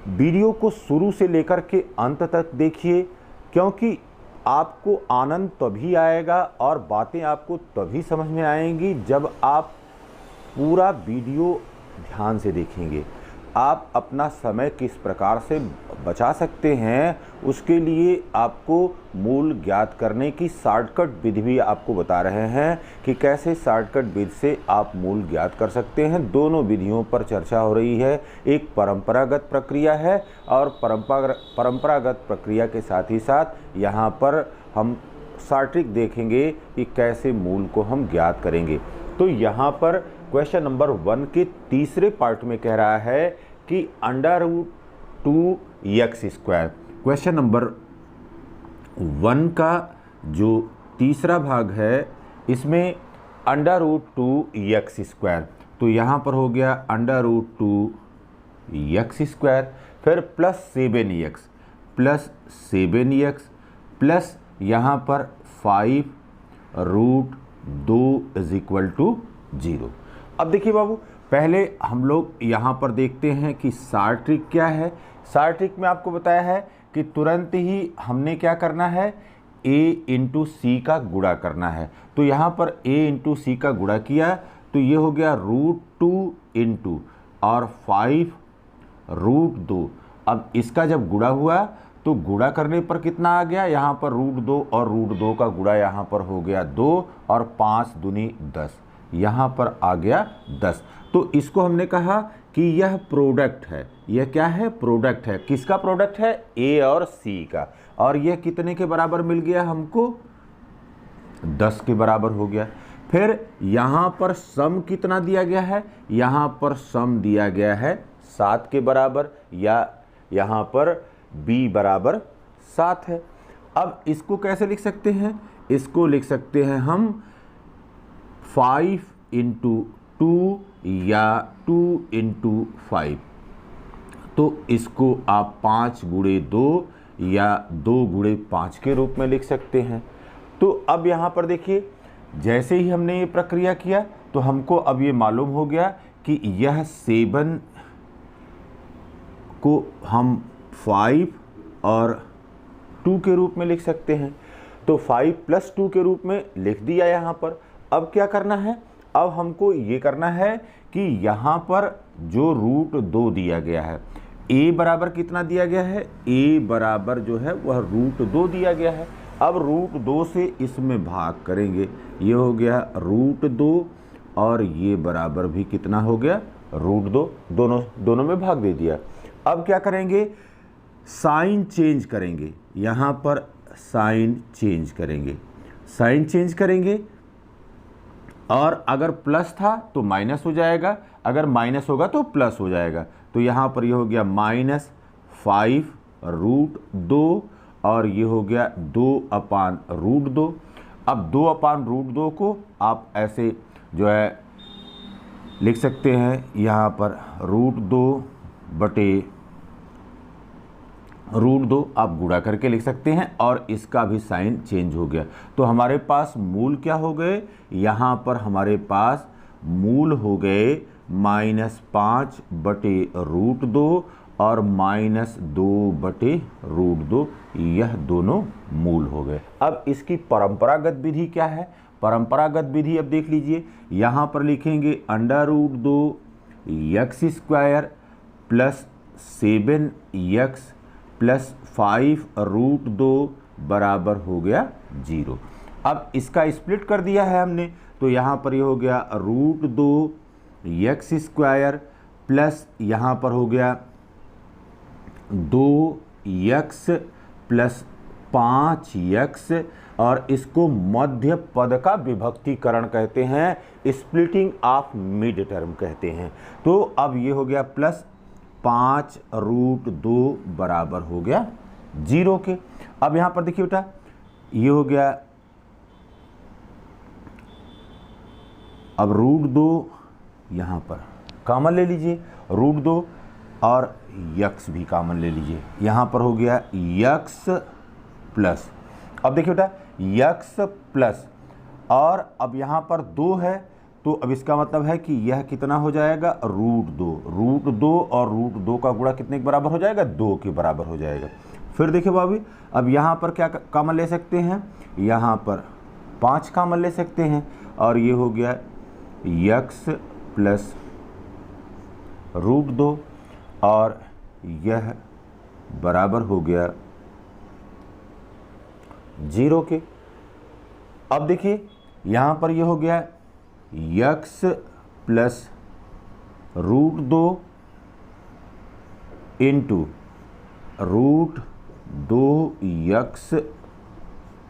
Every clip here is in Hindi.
वीडियो को शुरू से लेकर के अंत तक देखिए, क्योंकि आपको आनंद तभी आएगा और बातें आपको तभी समझ में आएंगी जब आप पूरा वीडियो ध्यान से देखेंगे। आप अपना समय किस प्रकार से बचा सकते हैं, उसके लिए आपको मूल ज्ञात करने की शॉर्टकट विधि भी आपको बता रहे हैं कि कैसे शॉर्टकट विधि से आप मूल ज्ञात कर सकते हैं। दोनों विधियों पर चर्चा हो रही है। एक परंपरागत प्रक्रिया है और परंपरागत प्रक्रिया के साथ ही साथ यहाँ पर हम शॉर्टट्रिक देखेंगे कि कैसे मूल को हम ज्ञात करेंगे। तो यहाँ पर क्वेश्चन नंबर 1 के तीसरे पार्ट में कह रहा है कि √2x²। क्वेश्चन नंबर 1 का जो तीसरा भाग है इसमें √2x², तो यहाँ पर हो गया √2x², फिर +7x प्लस यहाँ पर 5√2 = 0। अब देखिए बाबू, पहले हम लोग यहाँ पर देखते हैं कि शॉर्टट्रिक क्या है। शॉर्टट्रिक में आपको बताया है कि तुरंत ही हमने क्या करना है, a × c का गुणा करना है। तो यहाँ पर a × c का गुणा किया तो ये हो गया √2 और 5√2। अब इसका जब गुणा हुआ तो गुणा करने पर कितना आ गया, यहाँ पर √2 और √2 का गुणा यहाँ पर हो गया 2 और 5 दूनी 10, यहाँ पर आ गया 10। तो इसको हमने कहा कि यह प्रोडक्ट है। यह क्या है, प्रोडक्ट है। किसका प्रोडक्ट है, ए और सी का। और यह कितने के बराबर मिल गया हमको, 10 के बराबर हो गया। फिर यहाँ पर सम कितना दिया गया है, यहाँ पर सम दिया गया है 7 के बराबर, या यहाँ पर b = 7 है। अब इसको कैसे लिख सकते हैं, इसको लिख सकते हैं हम 5 × 2 या 2 × 5। तो इसको आप 5 × 2 या 2 × 5 के रूप में लिख सकते हैं। तो अब यहाँ पर देखिए, जैसे ही हमने ये प्रक्रिया किया तो हमको अब ये मालूम हो गया कि यह 7 को हम 5 और 2 के रूप में लिख सकते हैं। तो 5 + 2 के रूप में लिख दिया यहाँ पर। अब क्या करना है, अब हमको ये करना है कि यहाँ पर जो √2 दिया गया है, a बराबर कितना दिया गया है, a बराबर जो है वह √2 दिया गया है। अब √2 से इसमें भाग करेंगे, ये हो गया √2 और ये बराबर भी कितना हो गया, √2, दोनों में भाग दे दिया। अब क्या करेंगे, साइन चेंज करेंगे, यहाँ पर साइन चेंज करेंगे, और अगर प्लस था तो माइनस हो जाएगा, अगर माइनस होगा तो प्लस हो जाएगा। तो यहाँ पर ये हो गया -5√2 और ये हो गया 2/√2। अब 2/√2 को आप ऐसे जो है लिख सकते हैं, यहाँ पर √2 आप गुणा करके लिख सकते हैं और इसका भी साइन चेंज हो गया। तो हमारे पास मूल क्या हो गए, यहाँ पर हमारे पास मूल हो गए -5/√2 और -2/√2, यह दोनों मूल हो गए। अब इसकी परंपरागत विधि क्या है, परंपरागत विधि अब देख लीजिए, यहाँ पर लिखेंगे √2x² + 7x + 5√2 बराबर हो गया 0। अब इसका स्प्लिट कर दिया है हमने, तो यहाँ पर ये हो गया √2x² प्लस यहाँ पर हो गया 2x + 5x, और इसको मध्य पद का विभक्तिकरण कहते हैं, स्प्लिटिंग ऑफ मिड टर्म कहते हैं। तो अब ये हो गया +5√2 बराबर हो गया 0 के। अब यहाँ पर देखिए बेटा, ये हो गया, अब √2 यहाँ पर कॉमन ले लीजिए, √2 और x भी कॉमन ले लीजिए, यहाँ पर हो गया x प्लस। अब देखिए बेटा, x प्लस, और अब यहाँ पर 2 है तो अब इसका मतलब है कि यह कितना हो जाएगा, √2 और √2 का गुणा कितने के बराबर हो जाएगा, 2 के बराबर हो जाएगा। फिर देखिए भाभी, अब यहाँ पर क्या कॉमन ले सकते हैं, यहाँ पर 5 कॉमन ले सकते हैं और ये हो गया x प्लस √2 और यह बराबर हो गया 0 के। अब देखिए यहाँ पर ये हो गया x plus √2 into √2x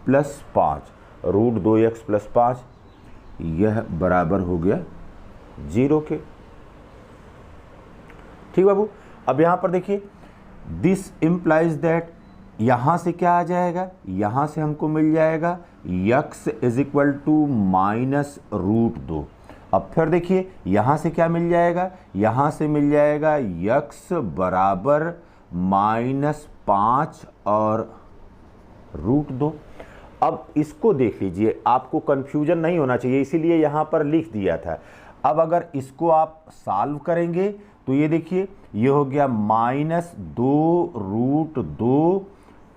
plus 5, √2x plus 5, यह बराबर हो गया 0 के। ठीक बाबू। अब यहाँ पर देखिए, दिस इम्प्लाइज दैट, यहाँ से क्या आ जाएगा, यहाँ से हमको मिल जाएगा x is equal to minus √2। अब फिर देखिए यहाँ से क्या मिल जाएगा, यहाँ से मिल जाएगा x बराबर -5 और √2। अब इसको देख लीजिए, आपको कन्फ्यूजन नहीं होना चाहिए, इसीलिए यहाँ पर लिख दिया था। अब अगर इसको आप सॉल्व करेंगे तो ये देखिए, ये हो गया -2 √2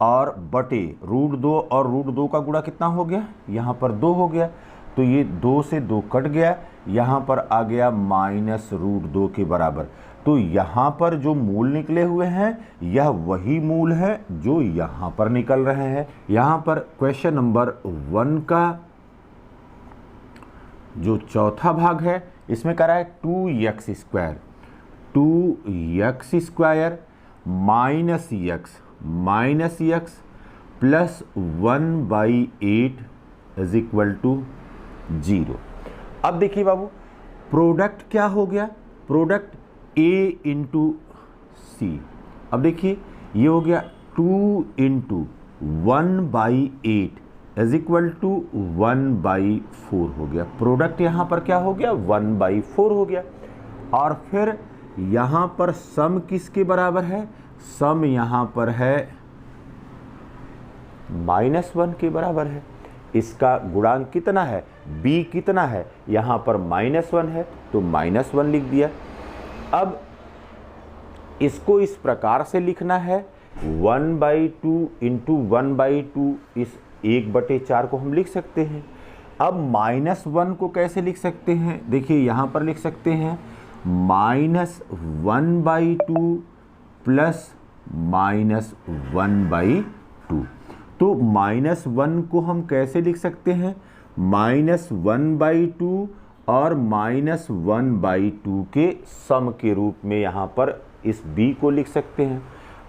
और बटे √2 और √2 का गुणा कितना हो गया, यहाँ पर 2 हो गया, तो ये 2 से 2 कट गया, यहाँ पर आ गया -√2 के बराबर। तो यहाँ पर जो मूल निकले हुए हैं यह वही मूल है जो यहाँ पर निकल रहे हैं। यहाँ पर क्वेश्चन नंबर 1 का जो चौथा भाग है इसमें कह रहा है 2x square minus x plus 1/8 is equal to 0। अब देखिए बाबू, प्रोडक्ट क्या हो गया, प्रोडक्ट a इंटू सी। अब देखिए ये हो गया 2 इंटू 1/8 इज इक्वल टू 1/4 हो गया। प्रोडक्ट यहाँ पर क्या हो गया, 1/4 हो गया। और फिर यहाँ पर सम किसके बराबर है, सम यहाँ पर है -1 के बराबर है। इसका गुणांक कितना है, b कितना है, यहाँ पर -1 है तो -1 लिख दिया। अब इसको इस प्रकार से लिखना है 1/2 इंटू 1/2, इस 1/4 को हम लिख सकते हैं। अब -1 को कैसे लिख सकते हैं, देखिए यहाँ पर लिख सकते हैं -1/2 प्लस -1/2। तो -1 को हम कैसे लिख सकते हैं, -1/2 और -1/2 के सम के रूप में यहाँ पर इस b को लिख सकते हैं।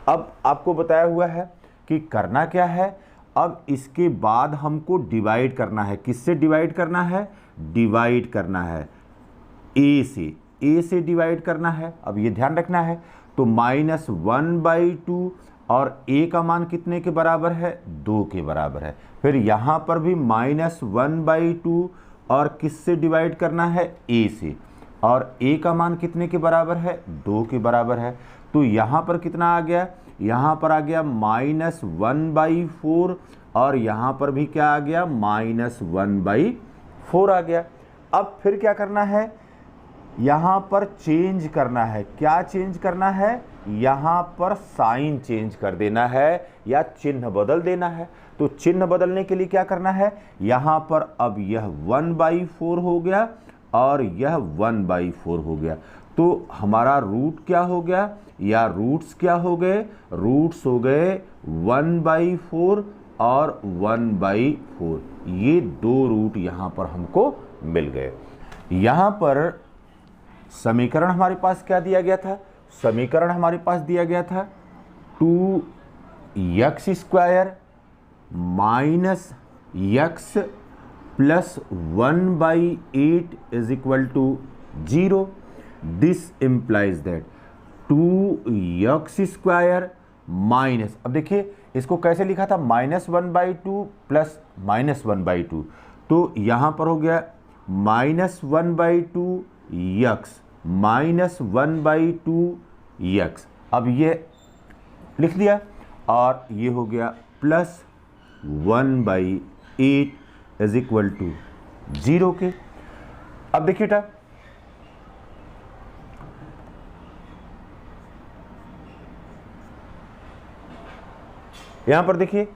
अब आपको बताया हुआ है कि करना क्या है, अब इसके बाद हमको डिवाइड करना है। किससे डिवाइड करना है, डिवाइड करना है a से डिवाइड करना है। अब ये ध्यान रखना है, तो -1/2 और a का मान कितने के बराबर है, 2 के बराबर है। फिर यहाँ पर भी -1/2 और किससे डिवाइड करना है, a से, और a का मान कितने के बराबर है, 2 के बराबर है। तो यहाँ पर कितना आ गया, यहाँ पर आ गया -1/4 और यहाँ पर भी क्या आ गया, -1/4 आ गया। अब फिर क्या करना है, यहाँ पर चेंज करना है। क्या चेंज करना है, यहाँ पर साइन चेंज कर देना है या चिन्ह बदल देना है। तो चिन्ह बदलने के लिए क्या करना है, यहाँ पर अब यह 1/4 हो गया और यह 1/4 हो गया। तो हमारा रूट क्या हो गया, या रूट्स क्या हो गए, रूट्स हो गए 1/4 और 1/4। ये 2 रूट यहाँ पर हमको मिल गए। यहाँ पर समीकरण हमारे पास क्या दिया गया था, समीकरण हमारे पास दिया गया था 2x square minus x plus 1/8 is equal to 0। This implies that 2x square minus, अब देखिए इसको कैसे लिखा था, -1/2 प्लस -1/2, तो यहाँ पर हो गया -1/2 x माइनस 1/2x। अब ये लिख दिया और ये हो गया प्लस 1/8 इज इक्वल टू 0 के। अब देखिए बेटा, यहां पर देखिए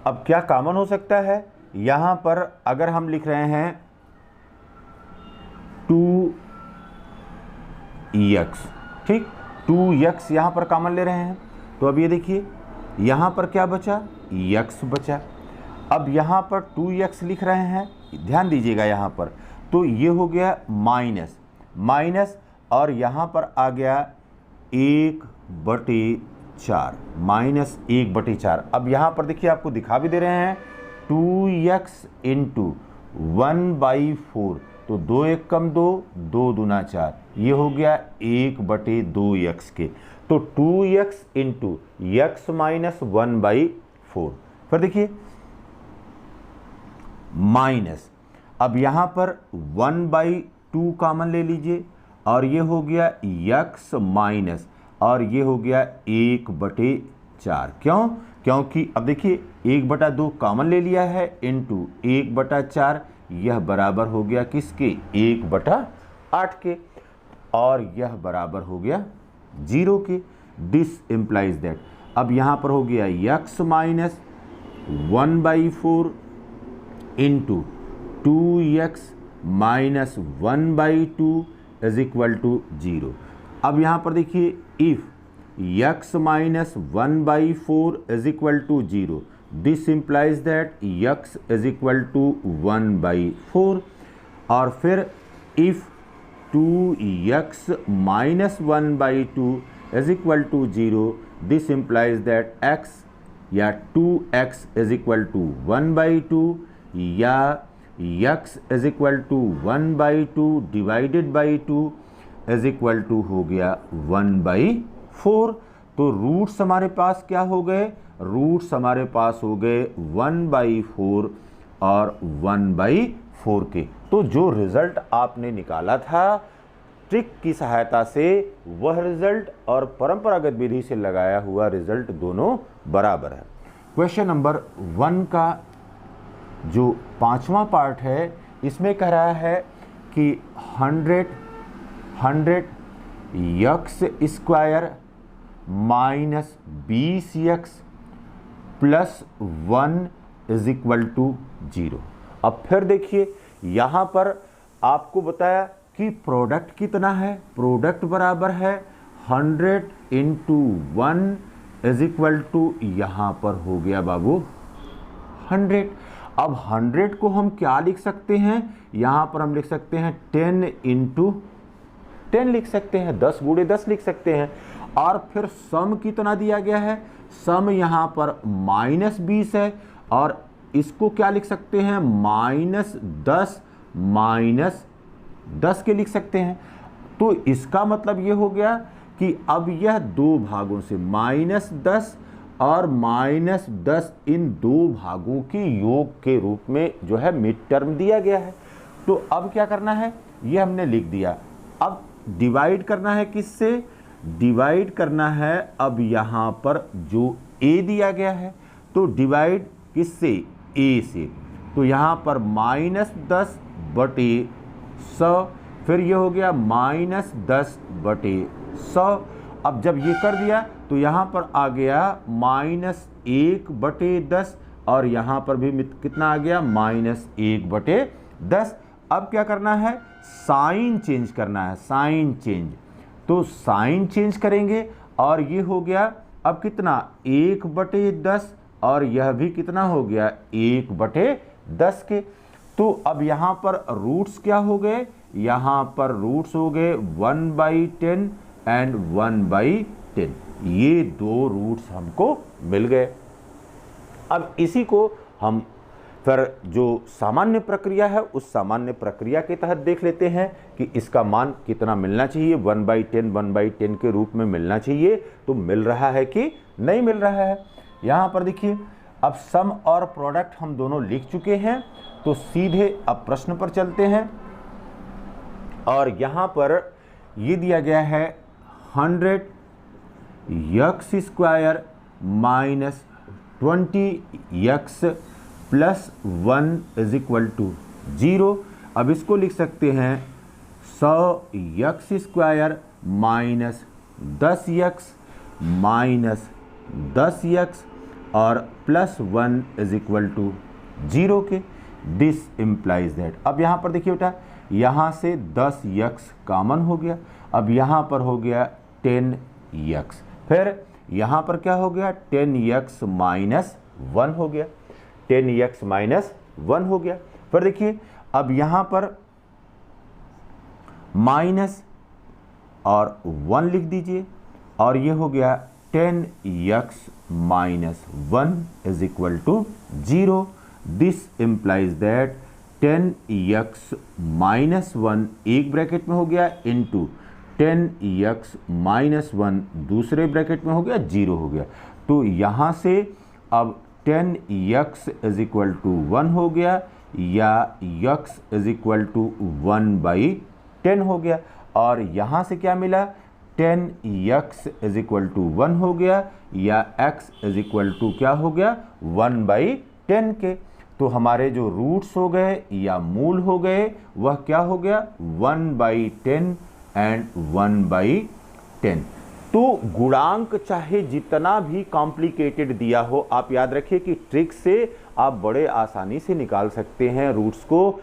अब क्या कॉमन हो सकता है। यहां पर अगर हम लिख रहे हैं 2x, ठीक, 2x यहां पर कॉमन ले रहे हैं, तो अब ये देखिए यहां पर क्या बचा, x बचा। अब यहां पर 2x लिख रहे हैं, ध्यान दीजिएगा यहां पर, तो ये हो गया माइनस माइनस, और यहां पर आ गया 1/4, माइनस 1/4। अब यहां पर देखिए आपको दिखा भी दे रहे हैं 2x इंटू 1/4, तो 2 1 कम 2, 2 दूना 4, ये हो गया 1/2x के। तो 2x इंटू x माइनस 1/4। फिर देखिए माइनस, अब यहां पर 1/2 कॉमन ले लीजिए, और ये हो गया x माइनस, और ये हो गया 1/4। क्यों? क्योंकि अब देखिए 1/2 कॉमन ले लिया है, इंटू 1/4, यह बराबर हो गया किसके, 1/8 के, और यह बराबर हो गया 0 के। दिस इम्प्लाइज दैट, अब यहां पर हो गया x minus 1/4 into 2x minus 1/2 is equal to 0। अब यहां पर देखिए if x minus 1/4 is equal to 0, this implies that x is equal to 1/4। और फिर if 2x minus 1/2 is equal to 0, this implies that x या 2x इज इक्वल टू 1/2, या x is equal to 1/2 divided by 2 is equal to हो गया 1/4। तो रूट्स हमारे पास क्या हो गए, रूट्स हमारे पास हो गए 1/4 और 1/4 के। तो जो रिजल्ट आपने निकाला था ट्रिक की सहायता से, वह रिजल्ट और परंपरागत विधि से लगाया हुआ रिजल्ट दोनों बराबर है। क्वेश्चन नंबर 1 का जो 5वां पार्ट है, इसमें कह रहा है कि 100 x square minus 20x plus 1 is equal to 0। अब फिर देखिए यहाँ पर आपको बताया कि प्रोडक्ट कितना है, प्रोडक्ट बराबर है 100 इंटू 1 इज इक्वल टू, यहाँ पर हो गया बाबू 100। अब 100 को हम क्या लिख सकते हैं, यहाँ पर हम लिख सकते हैं 10 इंटू 10 लिख सकते हैं, 10 गुणे 10 लिख सकते हैं। और फिर सम कितना दिया गया है, सम यहाँ पर -20 है, और इसको क्या लिख सकते हैं, -10 के लिख सकते हैं। तो इसका मतलब ये हो गया कि अब यह दो भागों से -10 और -10 इन दो भागों के योग के रूप में जो है मिड टर्म दिया गया है। तो अब क्या करना है, ये हमने लिख दिया। अब डिवाइड करना है किससे, डिवाइड करना है अब यहाँ पर जो a दिया गया है, तो डिवाइड किससे, a से। तो यहाँ पर -10/100, फिर ये हो गया -10/100। अब जब ये कर दिया तो यहाँ पर आ गया -1/10, और यहाँ पर भी कितना आ गया, -1/10। अब क्या करना है, साइन चेंज करना है, साइन चेंज। तो साइन चेंज करेंगे, और ये हो गया अब कितना, 1/10, और यह भी कितना हो गया, 1/10 के। तो अब यहाँ पर रूट्स क्या हो गए, यहाँ पर रूट्स हो गए 1/10 एंड 1/10, ये दो रूट्स हमको मिल गए। अब इसी को हम फिर जो सामान्य प्रक्रिया है, उस सामान्य प्रक्रिया के तहत देख लेते हैं कि इसका मान कितना मिलना चाहिए, 1/10 के रूप में मिलना चाहिए। तो मिल रहा है कि नहीं मिल रहा है। यहाँ पर देखिए अब सम और प्रोडक्ट हम दोनों लिख चुके हैं, तो सीधे अब प्रश्न पर चलते हैं। और यहाँ पर ये दिया गया है 100 x square minus 20x plus 1 is equal to 0। अब इसको लिख सकते हैं 100x² minus 10x minus 10x और प्लस 1 इज इक्वल टू 0 के। दिस इम्प्लाइज दैट, अब यहाँ पर देखिए बेटा, यहाँ से 10x कॉमन हो गया, अब यहाँ पर हो गया 10x, फिर यहाँ पर क्या हो गया 10x माइनस 1 हो गया, 10x माइनस 1 हो गया। फिर देखिए अब यहाँ पर माइनस और 1 लिख दीजिए और ये हो गया 10x minus 1 is equal to 0। This implies that 10x minus 1 एक ब्रैकेट में हो गया इंटू 10x माइनस 1 दूसरे ब्रैकेट में हो गया 0 हो गया। तो यहाँ से अब 10x इज इक्वल टू 1 हो गया या x इज इक्वल टू 1/10 हो गया, और यहाँ से क्या मिला 10x इज इक्वल टू 1 हो गया या x इज इक्वल टू क्या हो गया 1/10 के। तो हमारे जो रूट्स हो गए या मूल हो गए वह क्या हो गया 1/10 एंड 1/10। तो गुणांक चाहे जितना भी कॉम्प्लिकेटेड दिया हो, आप याद रखिए कि ट्रिक से आप बड़े आसानी से निकाल सकते हैं रूट्स को